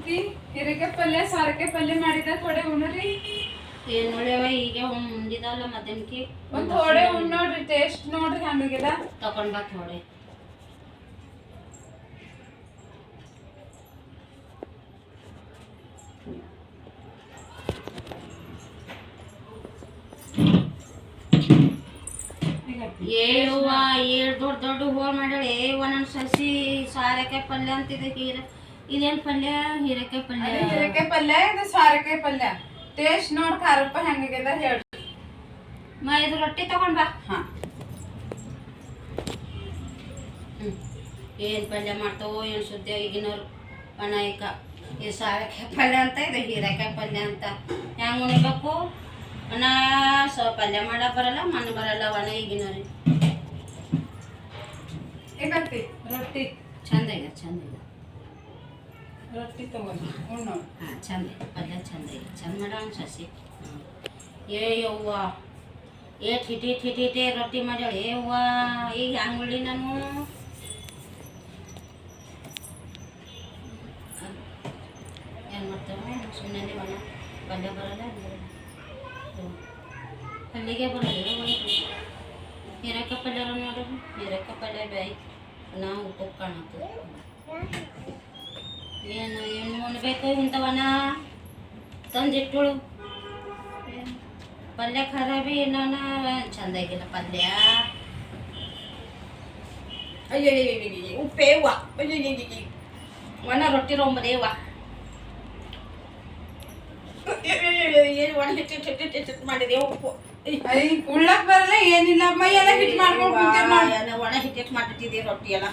ಅಕ್ಕಿ ಹೀರೆಕಾಯಿ ಪಲ್ಯ ಸಾರಕಾಯಿ ಪಲ್ಯ ಮಾಡಿದ ಥೋಡೆ ಉಣ್ರಿ ಏನ್ ನೋಡ್ಯವ ಈಗ ಉಂಡಿದಲ್ಲ ಮಧ್ಯಾಹ್ನಕ್ಕೆ ಒಂದ್ ಥೋಡೆ ಉಣ್ ನೋಡ್ರಿ ಟೇಸ್ಟ್ ನೋಡ್ರಿ ಹಂಗಾಗ್ಯದ ತಕೊಂಡ್ ಬಾ ಥೋಡೆ ಏವ್ವ ಏಳ್ ದೊಡ್ಡ ದೊಡ್ಡ ಹೋಳ್ ಮಾಡ್ಯಾಳ ಒಂದೊಂದ್ ಸಸಿ ಸಾರೆಕಾಯಿ ಪಲ್ಯ ಅಂತಿದೆ ಇದೇನ್ ಪಲ್ಯ ಹೀರೆಕಾಯಿ ಪಲ್ಯ ಹೀರೆಕಾಯಿ ಪಲ್ಯ ಇದು ಸಾರಕಾಯಿ ಪಲ್ಯ ಟೇಸ್ಟ್ ನೋಡ್ ಖಾರಪ್ಪ ಹೆಂಗಾಗ್ಯದ ಹೇಳ್ರಿ ಇದು ರೊಟ್ಟಿ ತಗೊಂಡ್ ಬಾ ಹಾ ಏನ್ ಪಲ್ಯ ಮಾಡ್ತಾವೋ ಏನ್ ಸುದ್ದಿ ಈಗಿನವ್ರು ಅನಾಯಿಕ ಇದು ಸಾರೆಕಾಯಿ ಪಲ್ಯ ಅಂತ ಇದು ಹೀರೆಕಾಯಿ ಪಲ್ಯ ಅಂತ ಹೆಂಗ್ ಉಣಿಬೇಕು ಅನ್ನ ಪಲ್ಯ ಮಾಡಕ್ ಬರಲ್ಲ ಮಣ್ಣು ಬರಲ್ಲ ಒಣ ಈಗಿನವ್ರಿಗೆ ಏಕತ್ತಿ ರೊಟ್ಟಿ ಚಂದ ಈಗ ಚಂದ ಈಗ ರೊಟ್ಟಿ ತಗೊಂಡು ಉಣ್ಣೋಣ ಹಾಂ ಚಂದ ಪಲ್ಯ ಚಂದ ಈಗ ಚಂದ ಮಾಡೋಣ ಸಸಿ ಏ ಯವ್ವ ಏಟ್ ಹಿಟ್ಟಿಟ್ಟೆ ರೊಟ್ಟಿ ಮಾಡ್ಯಾಳ ಏವ್ವ ಈಗ ಹೆಂಗ್ ಉಳ್ಳಿ ನಾನು ಏನು ಮಾಡ್ತೇವೆ ಸುಮ್ಮನೆ ಒಣ ಪಲ್ಯ ಬರಲ್ಲ ಅಲ್ಲಿಗೆ ಬರಲ್ಲ ಹೀರೆಕಾಯಿ ಪಲ್ಯ ನೋಡ್ರಿ ಹೀರೆಕಾಯಿ ಪಲ್ಯ ಬೇಯ್ ನಾವು ಉಪ್ಪು ಕಾಣುತ್ತೆ ಏನು ಉಣ್ಬೇಕು ಇಂಥವನ ತಂದಿಟ್ಟುಳು ಪಲ್ಯ ಖರಾಬಿ ನಾನು ಚಂದ ಆಗಿಲ್ಲ ಪಲ್ಯ ಅಯ್ಯೋ ಉಪ್ಪೇವ್ವ ಅಯ್ಯೋ ಒಣ ರೊಟ್ಟಿ ರೋಂಬದೇವ್ವ ಏನು ಒಣ ಹಿಟ್ಟು ಮಾಡಿದೆ ಉಪ್ಪು ಉಳ್ಳಕ್ ಬರಲ್ಲ ಏನಿಲ್ಲ ಮೈ ಎಲ್ಲ ಹಿಟ್ ಮಾಡ್ಕೊಂಡು ಒಣ ಹಿಟ್ಟು ಮಾಡಿಟ್ಟಿದೆ ರೊಟ್ಟಿ ಎಲ್ಲ